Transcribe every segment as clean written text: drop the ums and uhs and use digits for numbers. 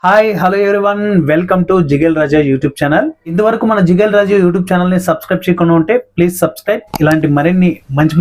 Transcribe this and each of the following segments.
Hi hello everyone, welcome to Jigel Raja YouTube channel. ఇంతవరకు మన Jigel Raja YouTube channel ని సబ్స్క్రైబ్ చేయకుండా ఉంటే ప్లీజ్ సబ్స్క్రైబ్. ఇలాంటి మరిన్ని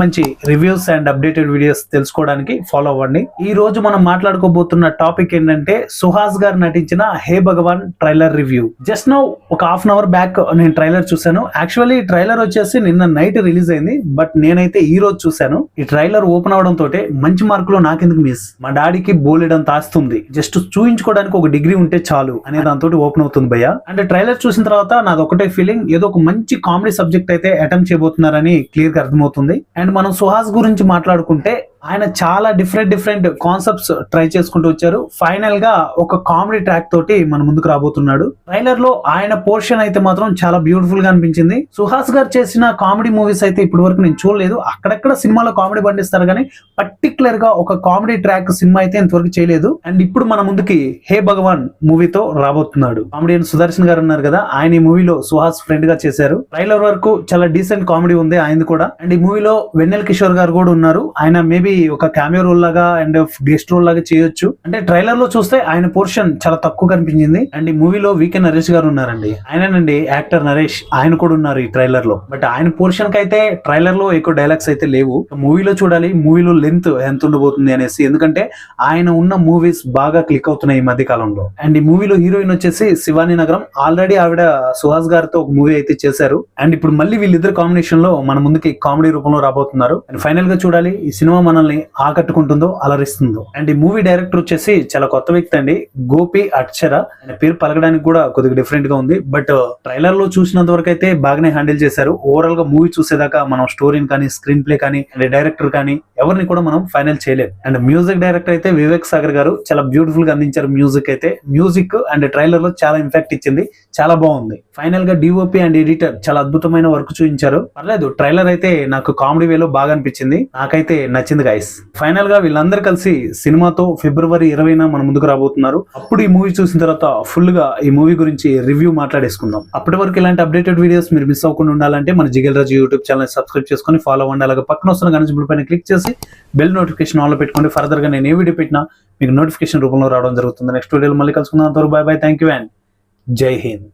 మంచి రివ్యూస్ అండ్ అప్డేటెడ్ వీడియోస్ తెలుసుకోవడానికి ఫాలో అవ్వండి. ఈ రోజు మనం మాట్లాడుకోబోతున్న టాపిక్ ఏంటంటే సుహాస్ గారు నటించిన హే భగవాన్ ట్రైలర్ రివ్యూ. జస్ట్ నౌ ఒక హాఫ్ అన్ అవర్ బ్యాక్ నేను ట్రైలర్ చూసాను. యాక్చువల్లీ ఈ ట్రైలర్ వచ్చేసి నిన్న నైట్ రిలీజ్ అయింది, బట్ నేనైతే ఈ రోజు చూసాను. ఈ ట్రైలర్ ఓపెన్ అవడం తోటే మంచి మార్కులు నాకెందుకు మిస్, మా డాడీకి బోలెడంత ఆస్తుంది, జస్ట్ చూయించుకోవడానికి ఒక డిగ్రీ ఉంటే చాలు అనే దాంతో ఓపెన్ అవుతుంది భయ్య. అంటే ట్రైలర్ చూసిన తర్వాత నాది ఒకటే ఫీలింగ్, ఏదో ఒక మంచి కామెడీ సబ్జెక్ట్ అయితే అటెంప్ట్ చేయబోతున్నారని క్లియర్ గా అర్థమవుతుంది. అండ్ మనం సుహాస్ గురించి మాట్లాడుకుంటే ఆయన చాలా డిఫరెంట్ కాన్సెప్ట్స్ ట్రై చేసుకుంటూ వచ్చారు. ఫైనల్ గా ఒక కామెడీ ట్రాక్ తోటి మన ముందుకు రాబోతున్నాడు. ట్రైలర్ లో ఆయన పోర్షన్ అయితే మాత్రం చాలా బ్యూటిఫుల్ గా అనిపించింది. సుహాస్ గారు చేసిన కామెడీ మూవీస్ అయితే ఇప్పటి వరకు నేను చూడలేదు. అక్కడక్కడ సినిమాలో కామెడీ పండిస్తారు కానీ పర్టికులర్ గా ఒక కామెడీ ట్రాక్ సినిమా అయితే ఇంతవరకు చేయలేదు. అండ్ ఇప్పుడు మన ముందుకి హే భగవాన్ మూవీతో రాబోతున్నాడు. కామెడియన్ సుదర్శన్ గారు ఉన్నారు కదా, ఆయన ఈ మూవీలో సుహాస్ ఫ్రెండ్ గా చేశారు. ట్రైలర్ వరకు చాలా డీసెంట్ కామెడీ ఉంది ఆయనది కూడా. అండ్ ఈ మూవీలో వెన్నెల కిషోర్ గారు కూడా ఉన్నారు. ఆయన మేబీ ఒక క్యామియో రోల్ లాగా అండ్ గెస్ట్ రోల్ లాగా చేయొచ్చు. అంటే ట్రైలర్ లో చూస్తే ఆయన పోర్షన్ చాలా తక్కువ కనిపించింది. అండ్ ఈ మూవీలో వీకే నరేష్ గారు ఉన్నారండి. ఆయనండి యాక్టర్ నరేష్, ఆయన కూడా ఉన్నారు ఈ ట్రైలర్ లో. బట్ ఆయన పోర్షన్ కి అయితే ట్రైలర్ లో ఎక్కువ డైలాగ్స్ అయితే లేవు. మూవీలో చూడాలి మూవీలో లెంత్ ఎంత ఉండబోతుంది అనేసి, ఎందుకంటే ఆయన ఉన్న మూవీస్ బాగా క్లిక్ అవుతున్నాయి ఈ మధ్య కాలంలో. అండ్ ఈ మూవీలో హీరోయిన్ వచ్చేసి శివాని నగరం. ఆల్రెడీ ఆవిడ సుహాస్ గారితో ఒక మూవీ అయితే చేశారు. అండ్ ఇప్పుడు మళ్ళీ వీళ్ళిద్దరు కాంబినేషన్ లో మన ముందుకి కామెడీ రూపంలో రాబోతున్నారు. అండ్ ఫైనల్ గా చూడాలి ఈ సినిమా మనల్ని ఆకట్టుకుంటుందో అలరిస్తుందో. అండ్ ఈ మూవీ డైరెక్టర్ వచ్చేసి చాలా కొత్త వ్యక్తి అండి, గోపి అక్షర. ఆయన పేరు పలకడానికి కూడా కొద్దిగా డిఫరెంట్ గా ఉంది, బట్ ట్రైలర్ లో చూసినంత వరకు అయితే బాగానే హ్యాండిల్ చేశారు. ఓవరాల్ గా మూవీ చూసేదాకా మనం స్టోరీని కానీ స్క్రీన్ ప్లే కానీ అండ్ డైరెక్టర్ కానీ ఎవరిని కూడా మనం ఫైనల్ చేయలేదు. అండ్ మ్యూజిక్ డైరెక్టర్ అయితే వివేక్ సాగర్ గారు చాలా బ్యూటిఫుల్ గా అందించారు. మ్యూజిక్ అయితే మ్యూజిక్ అండ్ ట్రైలర్ లో చాలా ఇంపాక్ట్ ఇచ్చింది, చాలా బాగుంది. ఫైనల్ గా డిఓపి అండ్ ఎడిటర్ చాలా అద్భుతమైన వర్క్ చూపించారు. పర్లేదు, ట్రైలర్ అయితే నాకు కామెడీ వేలో బాగా అనిపించింది, నాకైతే నచ్చింది గైస్. ఫైనల్ గా వీళ్ళందరూ కలిసి సినిమాతో ఫిబ్రవరి 20న మన ముందుకు రాబోతున్నారు. అప్పుడు ఈ మూవీ చూసిన తర్వాత ఫుల్ గా ఈ మూవీ గురించి రివ్యూ మాట్లాడేసుకుందాం. అప్పటి వరకు ఇలాంటి అప్డేటెడ్ వీడియోస్ మీరు మిస్ అవ్వకుండా ఉండాలంటే మన జిగేల్ రాజు యూట్యూబ్ ఛానల్ సబ్స్క్రైబ్ చేసుకుని ఫాలో అవ్వండి. అలాగే పక్కన వస్తున్న గంట సింబల్ పైన క్లిక్ చేసి బెల్ నోటిఫికేషన్ ఆన్ లో పెట్టుకోండి. ఫర్దర్ గా నేను ఏ వీడియో పెట్టినా మీకు నోటిఫికేషన్ రూపంలో రావడం జరుగుతుంది. నెక్స్ట్ వీడియోలో మళ్ళీ కలుసుకుందాం. అంతవరకు by by, thank you and జై హింద్.